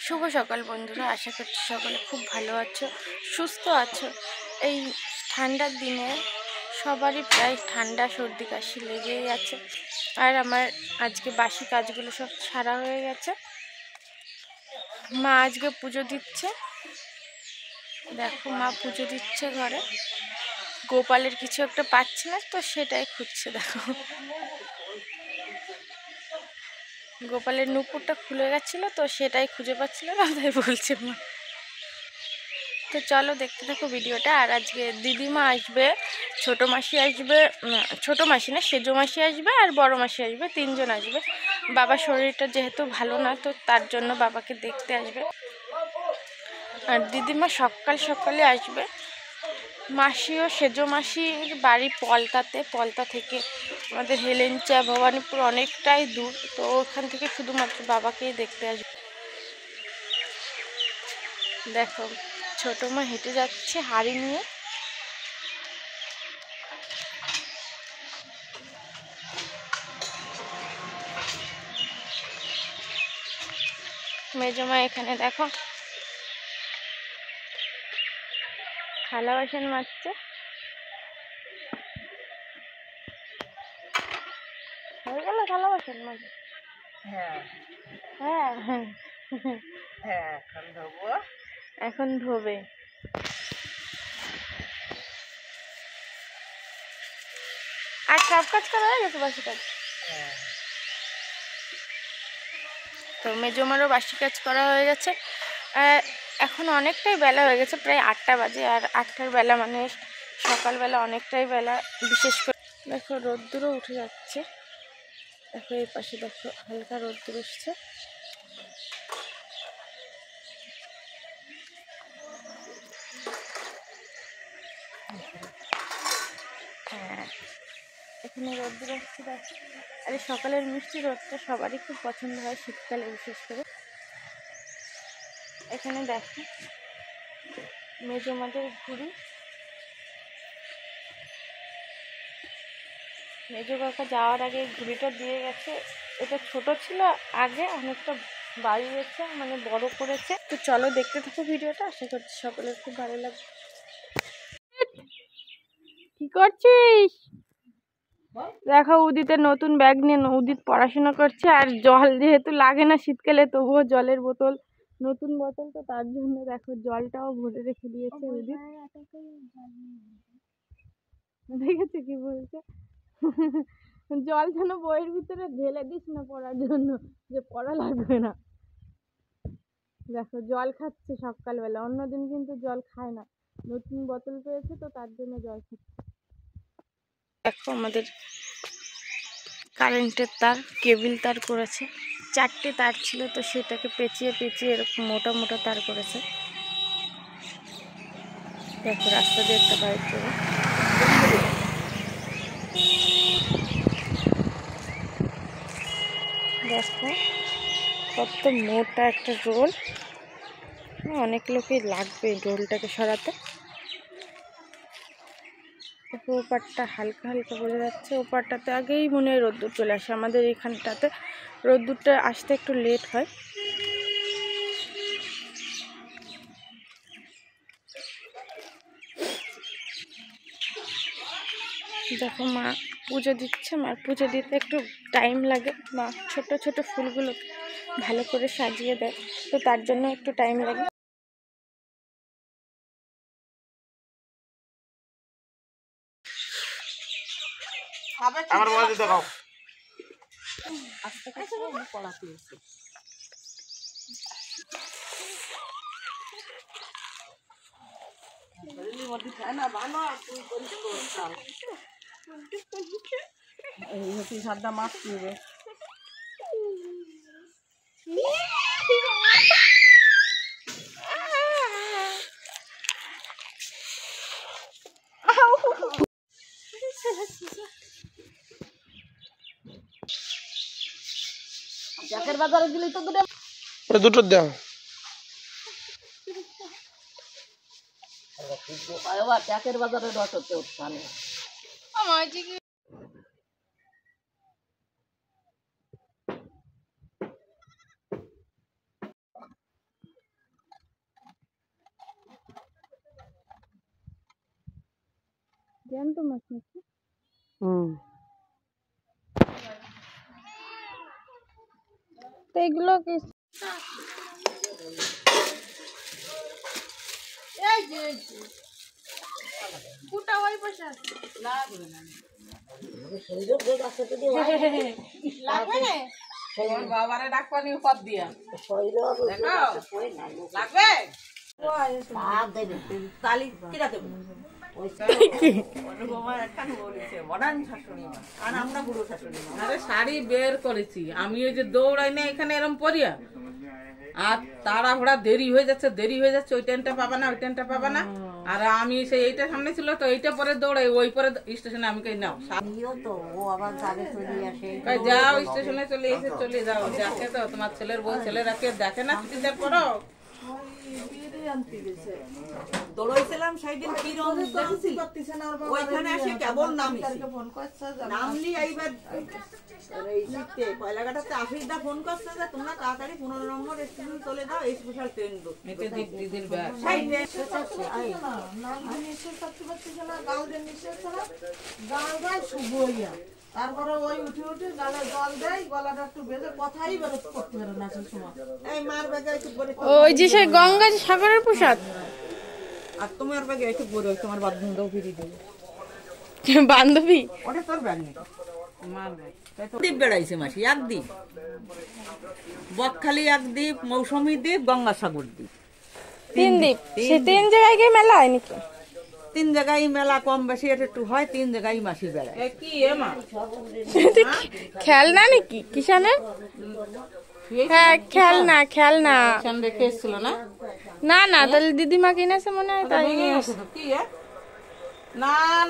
শুভ সকাল বন্ধুরা, আশা করছি সকলে খুব ভালো আছো, সুস্থ আছো। এই ঠান্ডার দিনে সবারই প্রায় ঠান্ডা সর্দি কাশি লেগেই আছে। আর আমার আজকে বাসি কাজগুলো সব সারা হয়ে গেছে। মা আজকে পুজো দিচ্ছে, দেখো মা পুজো দিচ্ছে ঘরে। গোপালের কিছু একটা পাচ্ছে না তো সেটাই খুঁজছে। দেখো গোপালের নুপুরটা খুলে গেছিলো তো সেটাই খুঁজে পাচ্ছিল না, তাই বলছে মা। তো চলো দেখতে থাকো ভিডিওটা। আর আজকে দিদিমা আসবে, ছোটো মাসি আসবে, ছোটো মাসি না সেজো মাসি আসবে, আর বড় মাসি আসবে, তিনজন আসবে। বাবার শরীরটা যেহেতু ভালো না তো তার জন্য বাবাকে দেখতে আসবে। আর দিদিমা সকাল সকালে আসবে। মাসিও সেজো মাসির বাড়ি পলতা থেকে আমাদের হেলেঞ্চা ভবানীপুর অনেকটাই দূর, তো ওখান থেকে শুধুমাত্র বাবাকেই দেখতে আসবে। দেখো ছোট মা হেঁটে যাচ্ছে হাড়ি নিয়ে। মেজমা এখানে দেখো থালা বাসন মাজছে। হয়ে গেল থালা বাসন মাজা? হ্যাঁ হ্যাঁ হ্যাঁ এখন ধোবো। এখন ধোবে। আর সব কাজ করা হয়ে গেছে, বাসি কাজ? হ্যাঁ তো মেজমারও বাসি কাজ করা হয়ে গেছে। এখন অনেকটাই বেলা হয়ে গেছে, প্রায় 8টা বাজে। আর 8টার বেলা মানে সকালবেলা অনেকটাই বেলা। বিশেষ করে দেখো রোদ্দুরও উঠে যাচ্ছে। দেখো এই পাশে দেখো হালকা রোদ্দুর উঠছে। হ্যাঁ এখানে রোদ্দুর আসছে দেখো। আর এই সকালের মিষ্টি রোদটা সবারই খুব পছন্দ হয়, শীতকালে বিশেষ করে। এখানে দেখো মেজমাদের ঘুড়ি। মেজো কাকা যাওয়ার আগে ঘুড়িটা দিয়ে গেছে। এটা ছোট ছিল আগে, অনেকটা বাড়িয়েছে মানে বড় করেছে। তো চলো দেখতে থাকো ভিডিওটা, আশা করছি সকলের খুব ভালো লাগবে। কি করছিস? দেখো উদিতের নতুন ব্যাগ নিয়ে উদিত পড়াশোনা করছে। আর জল যেহেতু লাগে না শীতকালে, তবুও জলের বোতল, নতুন বোতল, তো তার জন্য দেখো জলটাও ভরে রেখে দিয়েছে উদিত। দেখেছো কি বলছে? জল যেন বইয়ের ভিতরে ঢেলে দিস না পড়ার জন্য, যে পড়া লাগবে না। দেখো জল খাচ্ছে সকালবেলা, অন্যদিন কিন্তু জল খায় না। নতুন বোতল পেয়েছে তো তার জন্য জল খাচ্ছে। দেখো আমাদের কারেন্টের তার, কেবিল তার করেছে। 4টে তার ছিল তো সেটাকে পেঁচিয়ে পেঁচিয়ে এরকম মোটা মোটা তার করেছে। দেখো রাস্তা দিয়ে একটা বাইক করে। দেখো কত মোটা একটা রোল, অনেক লোকই লাগবে রোলটাকে সরাতে। দেখো ওপারটা হালকা হালকা বোঝা যাচ্ছে, ওপারটাতে আগেই মনে হয় রোদ্দুর চলে আসে। আমাদের এখানটাতে রোদ্দুরটা আসতে একটু লেট হয়। দেখো মা পুজো দিচ্ছে, মার পুজো দিতে একটু টাইম লাগে। মা ছোট ছোট ফুলগুলো ভালো করে সাজিয়ে দেয়, তো তার জন্য একটু টাইম লাগে। আমার বলে দিতে দাও। আস্তে করে পড়াতে হচ্ছে। শরীরের মধ্যে খায় না ভালো, তুই করিস তো এই হচ্ছে সাদা মাছ নেবে। চাকের বাজারে দিলেই তো দুটো দাও। চাকের বাজারে রস হচ্ছে ওখানে। জ্যান্ত মাছ নাকি? তো এগুলো কি গোটা হয়ে বসে আছে লাগবে না বাবারে ডাকপানি পদ দিয়া লাগবে তালি কিরা দেব শাড়ি বের করেছি আমি ওই যে দৌড়াই না এখানে এরম পরিয়া আর তাড়াহুড়া দেরি হয়ে যাচ্ছে ওই ট্রেনটা পাবা না ওই ট্রেনটা পাবা না আর আমি সেই এইটা সামনে ছিল তো এইটা পরে দৌড়াই ওই পরে স্টেশনে আমি কই নাও যাও স্টেশনে চলে যাও দেখে তো তোমার ছেলের বউ ছেলেরা কে দেখে না চিঠিদের পড়ো দৌড়াইছিলাম সেই দিন কিরম দেখেছি ওইখানে এসে কেবল নামলি এইবার কয়লাঘাটাতে আশিসদা ফোন করছে যে তোমরা তাড়াতাড়ি 15 নম্বর স্টেশন চলে যাও এই স্পেশাল ট্রেন দিদির ব্যাগ তারপরে ওই উঠে গালে জল দেয় গলাটা একটু বেঁধে কথাই বেরোত করতে পারে না সেই সময় এই মার ব্যাগে একটু বলে ওই যে সেই গঙ্গা সাগরের প্রসাদ আর তোমার ব্যাগে একটু বলে তোমার বান্ধবী ফিরে দেবে বান্ধবী ওটা তোর ব্যাগ নেই মার ব্যাগ দ্বীপ বেড়াইছে মাসি এক দ্বীপ বকখালি এক দ্বীপ মৌসুমী দ্বীপ গঙ্গাসাগর দ্বীপ 3 দ্বীপ সে 3 জায়গায় গিয়ে মেলা হয় নাকি 3 জায়গায় মেলা কম বেশি একটু হয় 3 জায়গায় মাসি বেড়ায় কি মা খেলনা নাকি কিষানের হ্যাঁ খেলনা কিষান রেখে এসেছিল না না তাহলে দিদিমা কিনেছে মনে হয় তাই কি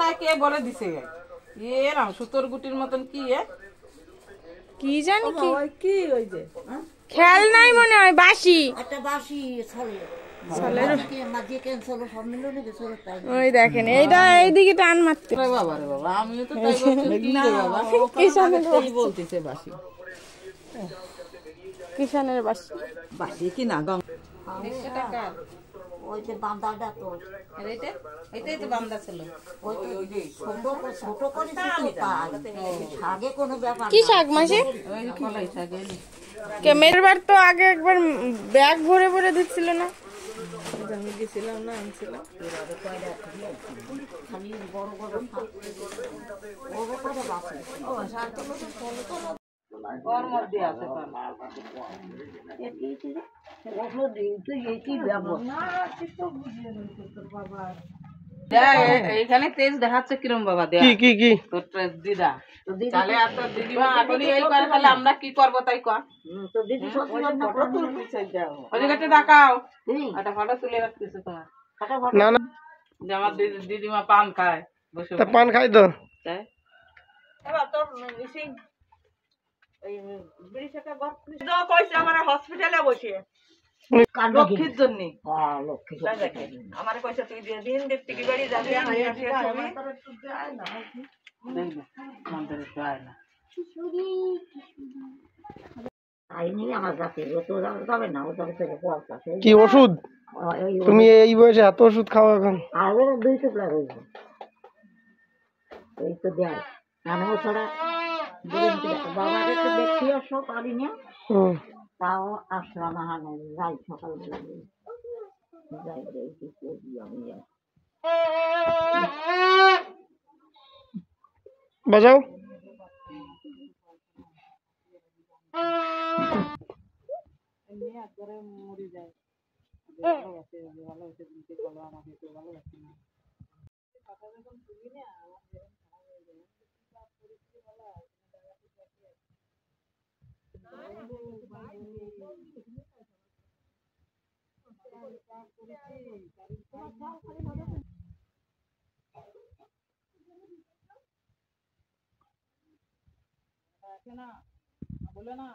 না কে বলে দিছে এরাম সুতোর গুটির মতন কি জানি কি ওই যে খেলনাই মনে হয় বাঁশি একটা বাঁশি ওই দেখেন এইটা এইদিকে টান মারতে বাবা আমিও তো বলতেছে বাঁশি কিষানের বাঁশি কি না ওই যে বান্দাটা তো এটাই তো বান্দা ছিল ছোট করে শাকে কোনো ব্যাপার কি শাক মাসি মেয়ের বার তো আগে একবার ব্যাগ ভরে ভরে দিচ্ছিল না আমি গেছিলাম না আনছিলাম এইখানে তেজ দেখাচ্ছে কিরম বাবা কি তোর দিদা তাহলে আর তোর দিদিমা এখনই এই করে তাহলে আমরা কি করবো তাই কর ওদিকে দেখাও একটা ফটো তুলে রাখতেছে তোমার না না যে আমার দিদিমা পান খায় বসে পান খাই তো তোর আমার হসপিটালে বসে লক্ষ্মীর জন্য আমার পয়সা তুই দিয়ে দিন দেখতে বাড়ি যাবে কি ওষুধ তুমি এই বয়সে এত ওষুধ খাও এখন আরো 2 টুকরা রয়েছে এই তো দেয় নানা ছড়া বাবাকে তো দেখি আসো পারি না তাও আসলাম হানে যাই সকালবেলা যাই আমি বাজাও একবারে মরে যায় ভালো আছে ভালো আছে না কথা যখন শুনি না আমার খারাপ হয়ে যায় পরিস্থিতি ভালো না বলে না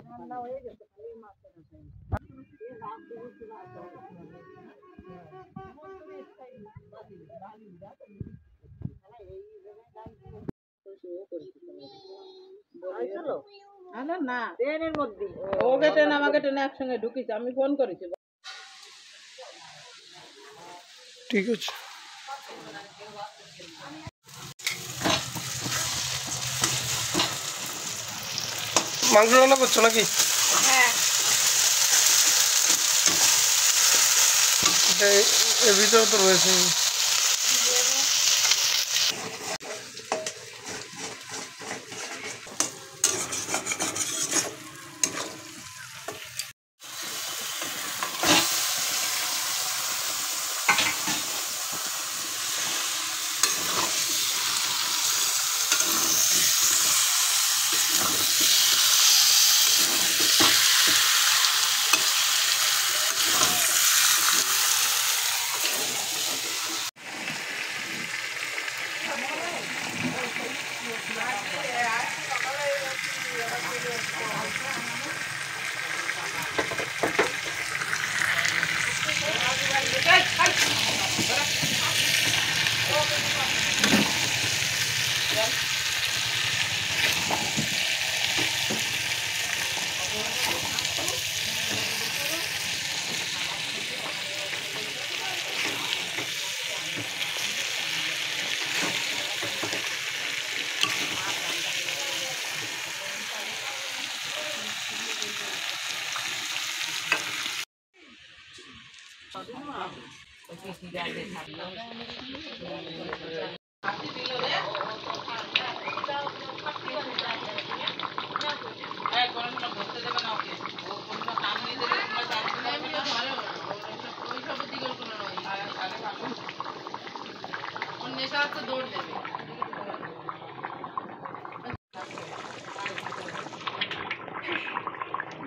ঠান্ডা হয়ে গেছে না ট্রেনের মধ্যে ওকে ট্রেন আমাকে ট্রেনে একসঙ্গে ঢুকিছে আমি ফোন করেছি ঠিক আছে মাংস রান্না করছো নাকি? হ্যাঁ। এর ভিতরে তো রয়েছে।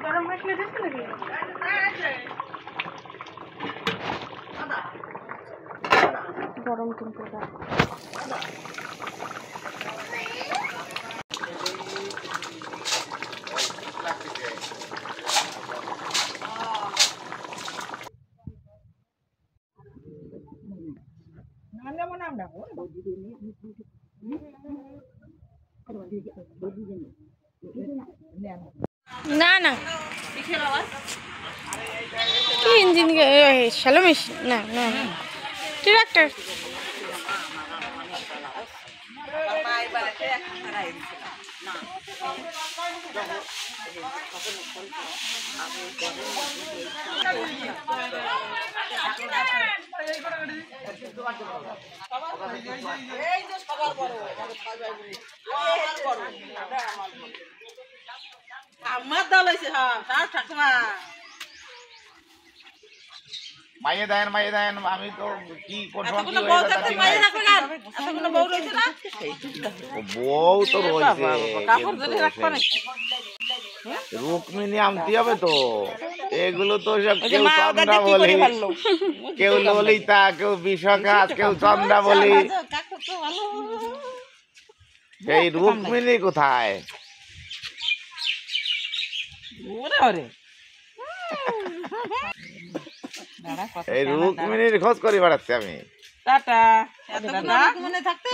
গরম মশলা দিচ্ছ নাকি? গরম কিন্তু না না কি ইঞ্জিন শ্যালো মেশিন না না ট্রাক্টর আমার দল হয়েছে হ্যাঁ ঠাকুমা মাইয়ে দেন আমি তো কি করব কি বউ থাকতে মাইয়ে রাখবে না এতগুলো বউ রয়েছে না বউ তো রয়েছে কাপড় ধরে রাখবে না রুকমিনি আনতে হবে তো এগুলো তো সব কেউ চন্দ্রা বলি কেউ ললিতা কেউ বিশাখা কেউ চন্দ্রা বলি এই রুকমিনি কোথায় ওরে ওরে এই রুকমিনির খোঁজ করে বেড়াচ্ছি আমি টাটা দাদা মনে থাকতে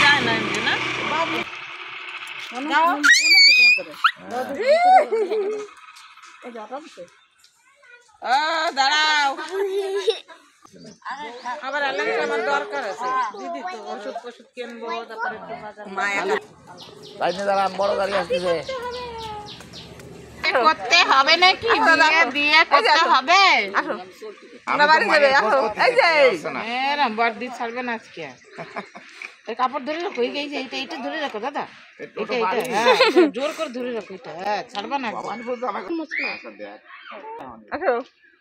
যায় না এমনি না দাঁড়াও আবার আমার দরকার আছে দিদি তো ওষুধ ফষুধ কিনবো তারপরে একটু বাজার তাই না দাঁড়া বড় গাড়ি আসতেছে করতে হবে নাকি বিয়ে করতে হবে আমরা বাড়ি যাবে আসো এই যে এরম বর্দি ছাড়বে না আজকে এই কাপড় ধরে রাখো এইটা এইটা ধরে রাখো দাদা এটা হ্যাঁ জোর করে ধরে রাখো এটা হ্যাঁ ছাড়বা না আসো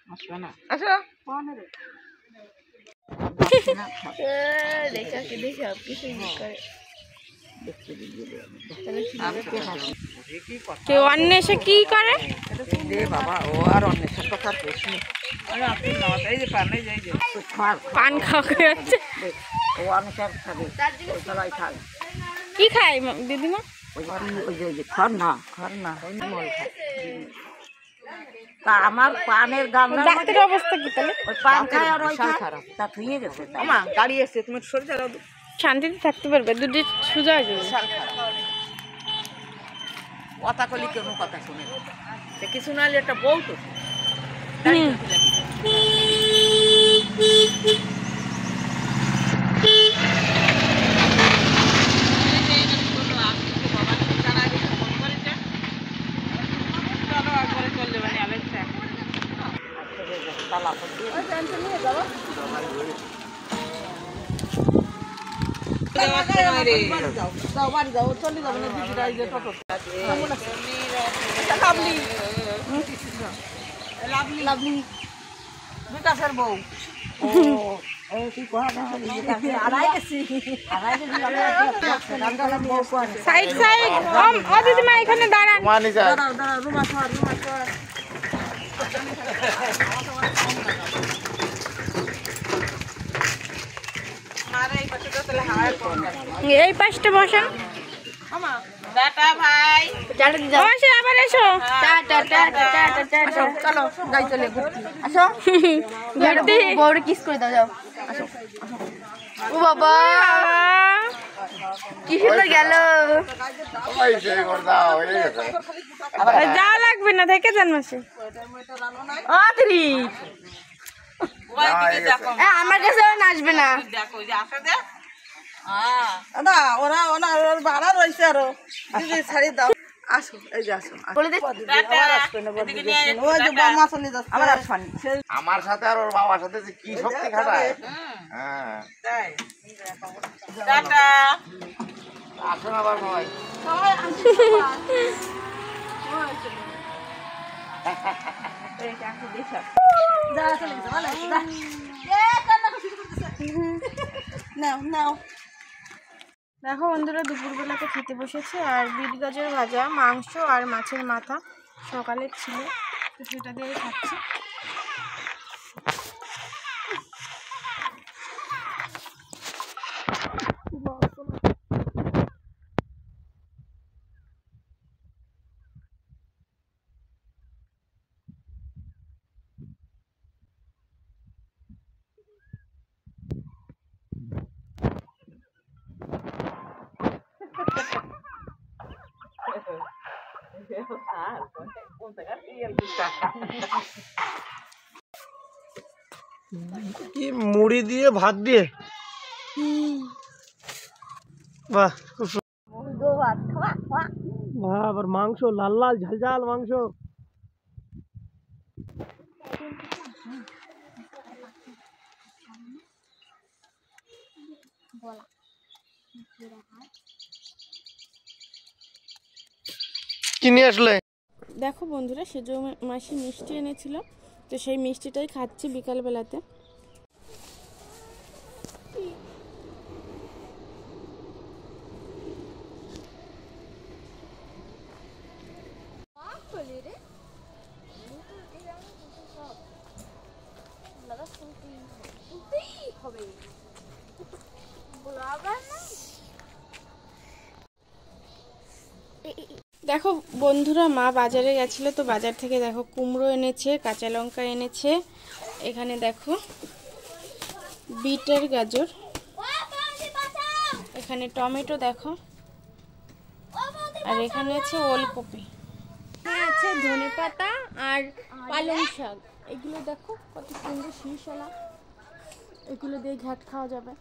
আসবে না আসো কেউ অন্য এসে কি করে বাবা ও আর অন্যের কথা প্রশ্ন এই যে পান এই যে পান খাওয়া যাচ্ছে ও অনুসার খাবে সবাই খাবে কি খায় দিদিমা ওই যে খর না তা আমার পানের গামলা দাঁতের অবস্থা কি তাহলে ওই পান খায় আর ওই খারাপ তা ধুয়ে গেছে আমা গাড়ি এসে তুমি সরে যাও শান্তিতে থাকতে পারবে দুটি সোজা হয়ে যাবে কথা কলি কোনো কথা শুনে কিছু না হলে একটা বউ তো সাইড সাইড ও দিদিমা এখানে দাঁড়ান। এই পাশটা বসান। টাটা ভাই। মাসি আবার এসো। চলো যাই চলে ঘুরতে আসো ঘুরতে বউরে কিস করে দাও যাও আসো ও বাবা কি সুন্দর গেল যাওয়া লাগবে না, থেকে যান মাসি। আদরি আমার কাছে আসবে না দেখো যে আসে দেখ। না ওরা ওনার ভাড়া রয়েছে আরো দিদি ছাড়ি দাও আসো এই যে আসো বলে দে ওই যে বাবা চলে যাচ্ছে আমার আসবানি আমার সাথে আর ওর বাবার সাথে যে কি শক্তি খাটায়। হ্যাঁ তাই টাটা। আসুন আবার নয়। নাও নাও দেখো বন্ধুরা, দুপুরবেলাতে খেতে বসেছে আর বিট গাজর ভাজা, মাংস আর মাছের মাথা সকালের ছিল, তো সেটা দিয়ে খাচ্ছি। কি মুড়ি দিয়ে ভাত দিয়ে বাহ খুব বাহ আবার মাংস লাল লাল ঝাল ঝাল মাংস কি নিয়ে আসলে? দেখো বন্ধুরা, সেজ মাসি মিষ্টি এনেছিল, তো সেই মিষ্টিটাই খাচ্ছি বিকালবেলাতে। দেখো বন্ধুরা, মা বাজারে গেছিল, তো বাজার থেকে দেখো কুমড়ো এনেছে, কাঁচা লঙ্কা এনেছে, এখানে দেখো বিটের গাজর, এখানে টমেটো দেখো, আর এখানে আছে ওলকপি, আছে ধনেপাতা আর পালং শাক। এগুলো দেখো কত সুন্দর শীষওয়ালা, এগুলো দিয়ে ঘাট খাওয়া যাবে।